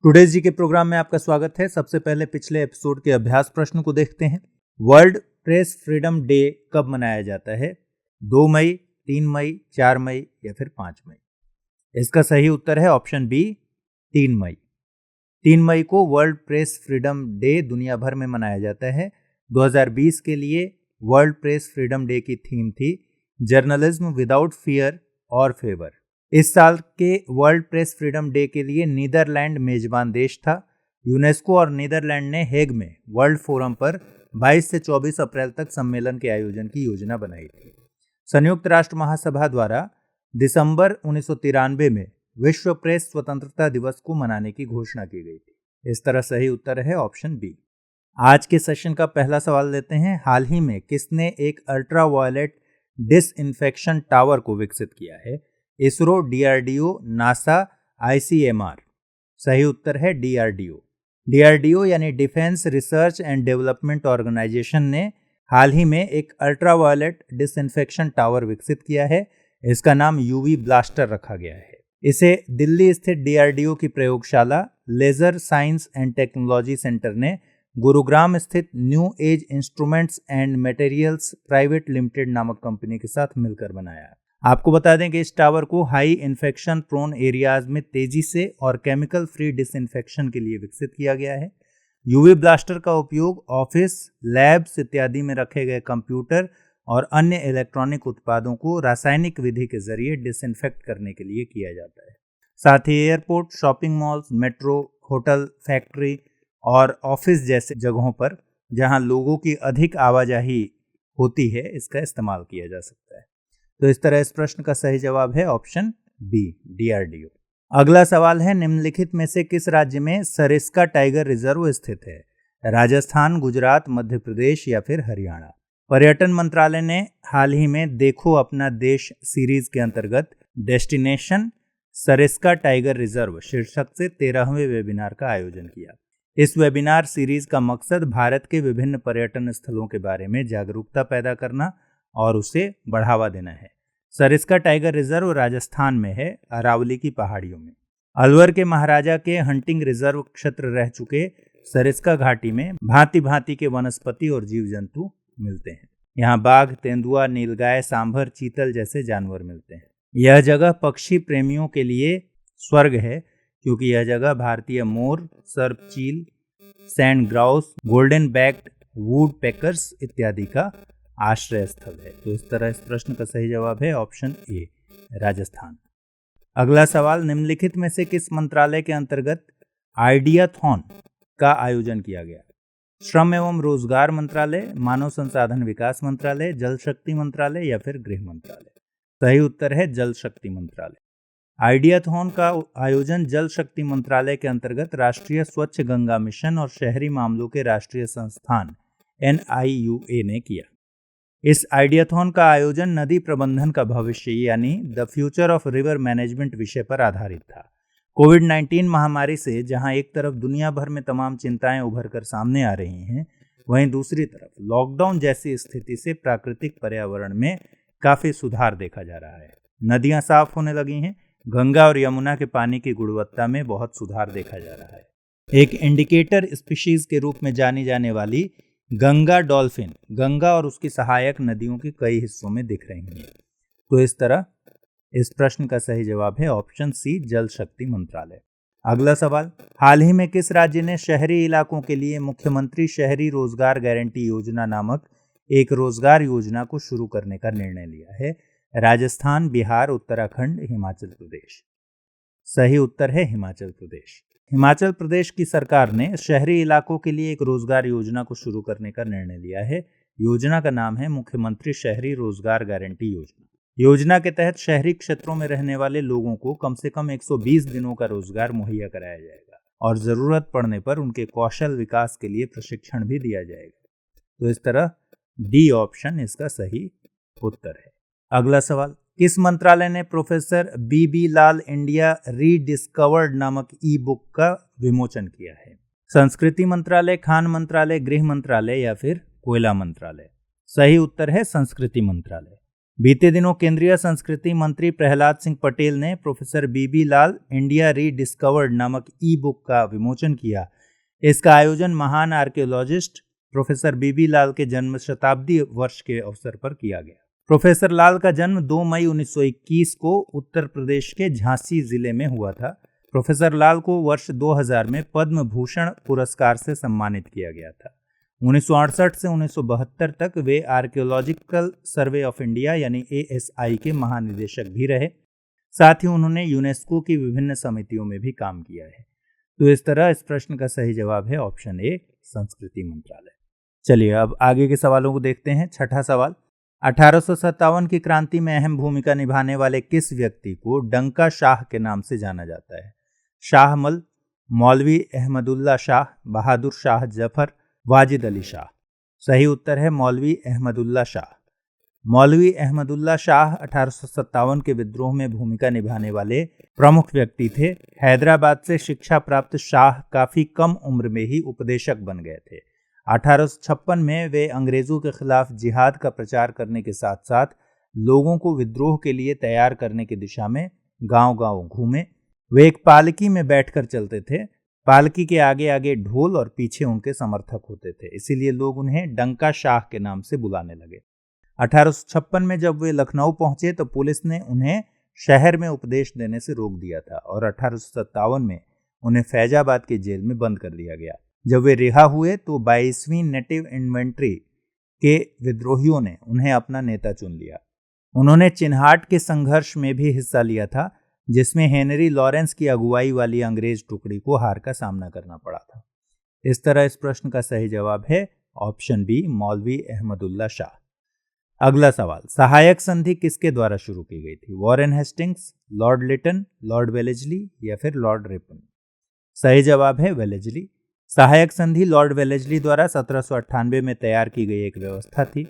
Today जी के programme में आपका स्वागत है। सबसे पहले पिछले एपिसोड के अभ्यास प्रश्न को देखते हैं। वर्ल्ड प्रेस फ्रीडम डे कब मनाया जाता है? 2 मई, 3 मई, 4 मई या फिर 5 मई? इसका सही उत्तर है ऑप्शन बी, 3 मई। 3 मई को वर्ल्ड प्रेस फ्रीडम डे दुनिया भर में मनाया जाता है। 2020 के लिए वर्ल्ड प्रेस फ्रीडम डे की थीम थी जर्नलिज्म विदाउट फियर और फेवर। इस साल के वर्ल्ड प्रेस फ्रीडम डे के लिए नीदरलैंड मेजबान देश था। यूनेस्को और नीदरलैंड ने हेग में वर्ल्ड फोरम पर 22 से 24 अप्रैल तक सम्मेलन के आयोजन की योजना बनाई थी। संयुक्त राष्ट्र महासभा द्वारा दिसंबर 1993 में विश्व प्रेस स्वतंत्रता दिवस को मनाने की घोषणा की गई थी। इस तरह सही उत्तर है ऑप्शन बी। आज के सेशन का पहला सवाल लेते हैं। हाल ही में किसने एक अल्ट्रा वायलेट डिसइंफेक्शन टावर को विकसित किया है? इसरो, डीआरडीओ, नासा, आईसीएमआर? सही उत्तर है डीआरडीओ। डीआरडीओ यानी defence research and development organisation ने हाल ही में एक अल्ट्रा वायलेट डिसइंफेक्शन टावर विकसित किया है। इसका नाम यूवी ब्लास्टर रखा गया है। इसे दिल्ली स्थित डीआरडीओ की प्रयोगशाला laser science and technology centre ने गुरुग्राम स्थित new age instruments and materials private limited नामक कंपनी के साथ मिलकर बनाया। आपको बता दें कि इस टावर को हाई इन्फेक्शन प्रोन एरियाज में तेजी से और केमिकल फ्री डिसइंफेक्शन के लिए विकसित किया गया है। यूवी ब्लास्टर का उपयोग ऑफिस, लैब्स इत्यादि में रखे गए कंप्यूटर और अन्य इलेक्ट्रॉनिक उत्पादों को रासायनिक विधि के जरिए डिसइंफेक्ट करने के लिए किया जाता है। साथ ही airport, shopping malls, metro, hotel, factory और ऑफिस जैसे जगहों पर जहां लोगों की अधिक आवाजाही होती है, इसका इस्तेमाल किया जा सकता है। तो इस तरह इस प्रश्न का सही जवाब है ऑप्शन बी, डीआरडीओ। अगला सवाल है, निम्नलिखित में से किस राज्य में सरिस्का टाइगर रिजर्व स्थित है? राजस्थान, गुजरात, मध्य प्रदेश या फिर हरियाणा? पर्यटन मंत्रालय ने हाल ही में देखो अपना देश सीरीज के अंतर्गत डेस्टिनेशन सरिस्का टाइगर रिजर्व शीर्षक से 13वें वेबिनार का आयोजन किया। इस वेबिनार सीरीज का मकसद भारत के विभिन्न पर्यटन स्थलों के बारे में जागरूकता पैदा करना और उसे बढ़ावा देना है। सरिस्का टाइगर रिजर्व राजस्थान में है, अरावली की पहाड़ियों में। अलवर के महाराजा के हंटिंग रिजर्व क्षेत्र रह चुके सरिस्का घाटी में भांति भांति के वनस्पति और जीव जंतु मिलते हैं। यहाँ बाघ, तेंदुआ, नीलगाय, सांभर, चीतल जैसे जानवर मिलते हैं। यह जगह पक्षी प्रेमियों के लिए स्वर्ग है, क्योंकि यह जगह भारतीय मोर, सर्प चील, sand grouse, golden backed would peckers इत्यादि का आश्रय स्थल है। तो इस तरह इस प्रश्न का सही जवाब है ऑप्शन ए, राजस्थान। अगला सवाल, निम्नलिखित में से किस मंत्रालय के अंतर्गत आइडियाथॉन का आयोजन किया गया? श्रम एवं रोजगार मंत्रालय, मानव संसाधन विकास मंत्रालय, जल शक्ति मंत्रालय या फिर गृह मंत्रालय? सही उत्तर है जल शक्ति मंत्रालय। आइडियाथॉन का आयोजन जल शक्ति मंत्रालय के अंतर्गत राष्ट्रीय स्वच्छ गंगा मिशन और शहरी मामलों के राष्ट्रीय संस्थान NIUA ने किया। इस आइडियाथॉन का आयोजन नदी प्रबंधन का भविष्य यानी the future of river management विषय पर आधारित था। कोविड-19 महामारी से जहां एक तरफ दुनिया भर में तमाम चिंताएं उभर कर सामने आ रही हैं, वहीं दूसरी तरफ लॉकडाउन जैसी स्थिति से प्राकृतिक पर्यावरण में काफी सुधार देखा जा रहा है। नदियां साफ होने लगी हैं। गंगा और यमुना के पानी की गुणवत्ता में बहुत सुधार देखा जा रहा है। एक इंडिकेटर स्पीशीज के रूप में जानी जाने वाली गंगा डॉल्फिन गंगा और उसकी सहायक नदियों के कई हिस्सों में दिख रही हैं। तो इस तरह इस प्रश्न का सही जवाब है ऑप्शन सी, जल शक्ति मंत्रालय। अगला सवाल, हाल ही में किस राज्य ने शहरी इलाकों के लिए मुख्यमंत्री शहरी रोजगार गारंटी योजना नामक एक रोजगार योजना को शुरू करने का निर्णय लिया है? राजस्थान, बिहार, उत्तराखंड, हिमाचल प्रदेश? सही उत्तर है हिमाचल प्रदेश। हिमाचल प्रदेश की सरकार ने शहरी इलाकों के लिए एक रोजगार योजना को शुरू करने का निर्णय लिया है। योजना का नाम है मुख्यमंत्री शहरी रोजगार गारंटी योजना। योजना के तहत शहरी क्षेत्रों में रहने वाले लोगों को कम से कम 120 दिनों का रोजगार मुहैया कराया जाएगा और जरूरत पड़ने पर उनके कौशल विकास के लिए प्रशिक्षण भी दिया जाएगा। तो इस तरह डी ऑप्शन इसका सही उत्तर है। अगला सवाल, किस मंत्रालय ने प्रोफेसर BB लाल इंडिया रीडिस्कवर्ड नामक ई बुक का विमोचन किया है? संस्कृति मंत्रालय, खान मंत्रालय, गृह मंत्रालय या फिर कोयला मंत्रालय? सही उत्तर है संस्कृति मंत्रालय। बीते दिनों केंद्रीय संस्कृति मंत्री प्रहलाद सिंह पटेल ने प्रोफेसर बीबी लाल इंडिया रीडिस्कवर्ड नामक ई बुक का विमोचन किया। इसका आयोजन महान आर्कियोलॉजिस्ट प्रोफेसर बीबी लाल के जन्म शताब्दी वर्ष के अवसर पर किया गया। प्रोफेसर लाल का जन्म 2 मई 1921 को उत्तर प्रदेश के झांसी जिले में हुआ था। प्रोफेसर लाल को वर्ष 2000 में पद्म भूषण पुरस्कार से सम्मानित किया गया था। 1968 से 1972 तक वे आर्कियोलॉजिकल सर्वे ऑफ इंडिया यानी ASI के महानिदेशक भी रहे। साथ ही उन्होंने यूनेस्को की विभिन्न समितियों में भी काम किया है। तो इस तरह इस प्रश्न का सही जवाब है ऑप्शन ए, संस्कृति मंत्रालय। चलिए अब आगे के सवालों को देखते हैं। छठा सवाल, 1857 की क्रांति में अहम भूमिका निभाने वाले किस व्यक्ति को डंका शाह के नाम से जाना जाता है? शाहमल, मौलवी अहमदुल्ला शाह, बहादुर शाह जफर, वाजिद अली शाह। सही उत्तर है मौलवी अहमदुल्ला शाह। मौलवी अहमदुल्ला शाह 1857 के विद्रोह में भूमिका निभाने वाले प्रमुख व्यक्ति थे। हैदराबाद से शिक्षा प्राप्त शाह काफी कम उम्र में ही उपदेशक बन गए थे। 1856 में वे अंग्रेजों के खिलाफ जिहाद का प्रचार करने के साथ साथ लोगों को विद्रोह के लिए तैयार करने की दिशा में गांव-गांव घूमे। वे एक पालकी में बैठकर चलते थे। पालकी के आगे आगे ढोल और पीछे उनके समर्थक होते थे, इसीलिए लोग उन्हें डंका शाह के नाम से बुलाने लगे। 1856 में जब वे लखनऊ पहुंचे तो पुलिस ने उन्हें शहर में उपदेश देने से रोक दिया था और 1857 में उन्हें फैजाबाद की जेल में बंद कर दिया गया। जब वे रिहा हुए तो 22वीं नेटिव इन्वेंट्री के विद्रोहियों ने उन्हें अपना नेता चुन लिया। उन्होंने चिन्हाट के संघर्ष में भी हिस्सा लिया था, जिसमें हेनरी लॉरेंस की अगुवाई वाली अंग्रेज टुकड़ी को हार का सामना करना पड़ा था। इस तरह इस प्रश्न का सही जवाब है ऑप्शन बी, मौलवी अहमदुल्ला शाह। अगला सवाल, सहायक संधि किसके द्वारा शुरू की गई थी? Warren Hastings, Lord Lytton, Lord Wellesley या फिर लॉर्ड रिपन? सही जवाब है वेलेस्ली। सहायक संधि लॉर्ड वेलेस्ली द्वारा 1798 में तैयार की गई एक व्यवस्था थी।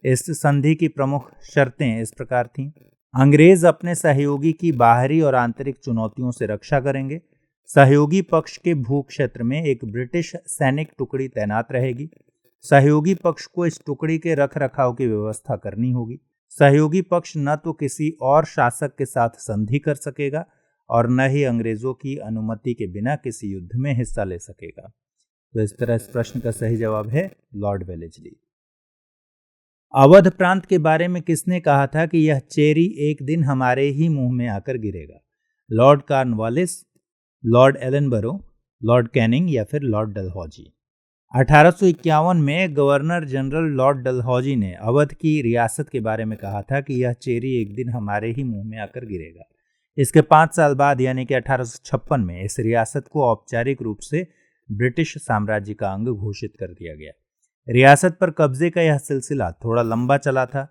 इस संधि की प्रमुख शर्तें इस प्रकार थीं। अंग्रेज अपने सहयोगी की बाहरी और आंतरिक चुनौतियों से रक्षा करेंगे। सहयोगी पक्ष के भू क्षेत्र में एक ब्रिटिश सैनिक टुकड़ी तैनात रहेगी। सहयोगी पक्ष को इस टुकड़ी के रख रखाव की व्यवस्था करनी होगी। सहयोगी पक्ष न तो किसी और शासक के साथ संधि कर सकेगा और न ही अंग्रेजों की अनुमति के बिना किसी युद्ध में हिस्सा ले सकेगा। तो इस तरह इस प्रश्न का सही जवाब है लॉर्ड वेलेस्ली। अवध प्रांत के बारे में किसने कहा था कि यह चेरी एक दिन हमारे ही मुंह में आकर गिरेगा? Lord Cornwallis, Lord Ellenborough, Lord Canning या फिर लॉर्ड डलहौजी? 1851 में गवर्नर जनरल लॉर्ड डलहौजी ने अवध की रियासत के बारे में कहा था कि यह चेरी एक दिन हमारे ही मुंह में आकर गिरेगा। इसके 5 साल बाद यानी कि 1856 में इस रियासत को औपचारिक रूप से ब्रिटिश साम्राज्य का अंग घोषित कर दिया गया। रियासत पर कब्जे का यह सिलसिला थोड़ा लंबा चला था।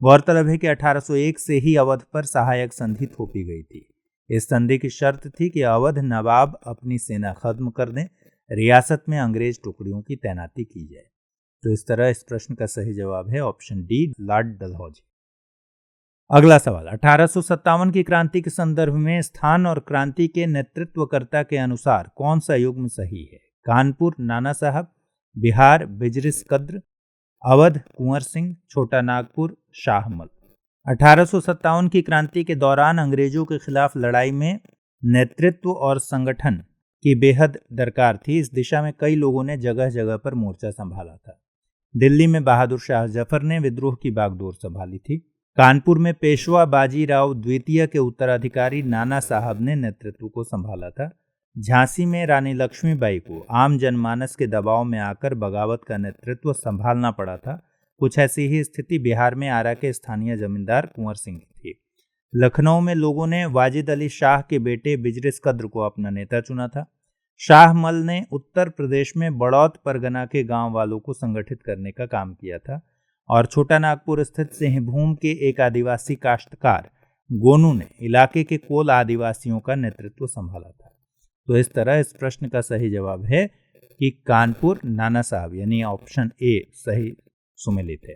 गौरतलब है कि 1801 से ही अवध पर सहायक संधि थोपी गई थी। इस संधि की शर्त थी कि अवध नवाब अपनी सेना खत्म कर दें, रियासत में अंग्रेज टुकड़ियों की तैनाती की जाए। तो इस तरह इस प्रश्न का सही जवाब है ऑप्शन डी, लॉर्ड डलहौजी। अगला सवाल, 1857 की क्रांति के संदर्भ में स्थान और क्रांति के नेतृत्वकर्ता के अनुसार कौन सा युग्म सही है? कानपुर नाना साहब, बिहार बिजरिस कद्र, अवध कुंवर सिंह, छोटा नागपुर शाहमल। 1857 की क्रांति के दौरान अंग्रेजों के खिलाफ लड़ाई में नेतृत्व और संगठन की बेहद दरकार थी। इस दिशा में कई लोगों ने जगह जगह पर मोर्चा संभाला था। दिल्ली में बहादुर शाह जफर ने विद्रोह की बागडोर संभाली थी। कानपुर में पेशवा बाजीराव द्वितीय के उत्तराधिकारी नाना साहब ने नेतृत्व को संभाला था। झांसी में रानी लक्ष्मीबाई को आम जनमानस के दबाव में आकर बगावत का नेतृत्व संभालना पड़ा था। कुछ ऐसी ही स्थिति बिहार में आरा के स्थानीय जमींदार कुंवर सिंह की थी। लखनऊ में लोगों ने वाजिद अली शाह के बेटे बिजरिस कद्र को अपना नेता चुना था। शाहमल ने उत्तर प्रदेश में बड़ौत परगना के गांव वालों को संगठित करने का काम किया था और छोटा नागपुर स्थित सिंहभूम के एक आदिवासी काश्तकार गोनू ने इलाके के कोल आदिवासियों का नेतृत्व संभाला था। तो इस तरह इस प्रश्न का सही जवाब है कि कानपुर नाना साहब यानी ऑप्शन ए सही सुमेलित है।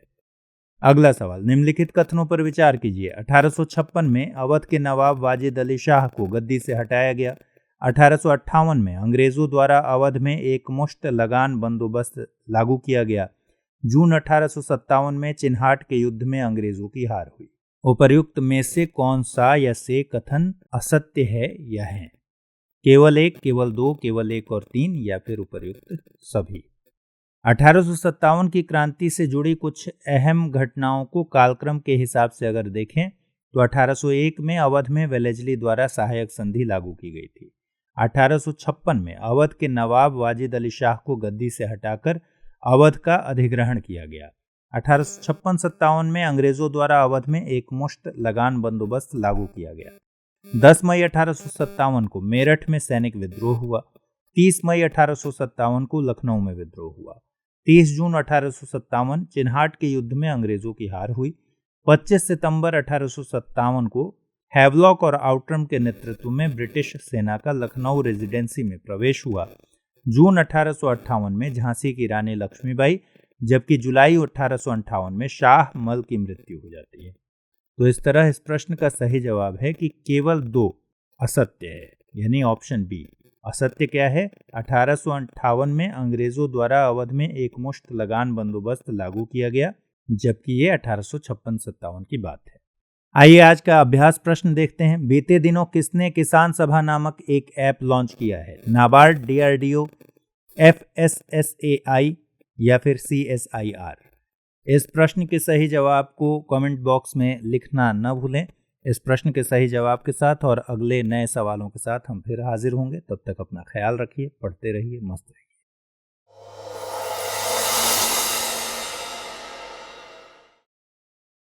अगला सवाल, निम्नलिखित कथनों पर विचार कीजिए। 1856 में अवध के नवाब वाजिद अली शाह को गद्दी से हटाया गया। 1858 में अंग्रेजों द्वारा अवध में एक मुश्त लगान बंदोबस्त लागू किया गया। जून 1857 में चिन्हाट के युद्ध में अंग्रेजों की हार हुई। उपर्युक्त में से कौन सा या से कथन असत्य है या है? केवल एक, केवल दो, केवल एक और तीन, या फिर उपर्युक्त सभी। 1857 की क्रांति से जुड़ी कुछ अहम घटनाओं को कालक्रम के हिसाब से अगर देखें तो 1801 में अवध में वेलेस्ली द्वारा सहायक संधि लागू की गई थी। 1856 में अवध के नवाब वाजिद अली शाह को गद्दी से हटाकर अवध का अधिग्रहण किया गया। 1856-57 में अंग्रेजों द्वारा अवध में एकमुश्त लगान बंदोबस्त लागू किया गया। 10 मई 1857 को मेरठ में सैनिक विद्रोह हुआ। 30 मई 1857 को लखनऊ में विद्रोह हुआ। 30 जून 1857 चिन्हाट के युद्ध में अंग्रेजों की हार हुई। 25 सितंबर 1857 को हैवलॉक और आउटरम के नेतृत्व में ब्रिटिश सेना का लखनऊ रेजिडेंसी में प्रवेश हुआ। जून 1858 में झांसी की रानी लक्ष्मीबाई, जबकि जुलाई 1858 में शाह मल की मृत्यु हो जाती है। तो इस तरह इस प्रश्न का सही जवाब है कि केवल दो असत्य है, यानी ऑप्शन बी। असत्य क्या है? 1858 में अंग्रेजों द्वारा अवध में एकमुश्त लगान बंदोबस्त लागू किया गया, जबकि ये 1856-57 की बात है। आइए आज का अभ्यास प्रश्न देखते हैं। बीते दिनों किसने किसान सभा नामक एक ऐप लॉन्च किया है? नाबार्ड, DRDO, FSSAI या फिर CSIR? इस प्रश्न के सही जवाब को कमेंट बॉक्स में लिखना न भूलें। इस प्रश्न के सही जवाब के साथ और अगले नए सवालों के साथ हम फिर हाजिर होंगे। तब तक अपना ख्याल रखिए, पढ़ते रहिए, मस्त रहिए।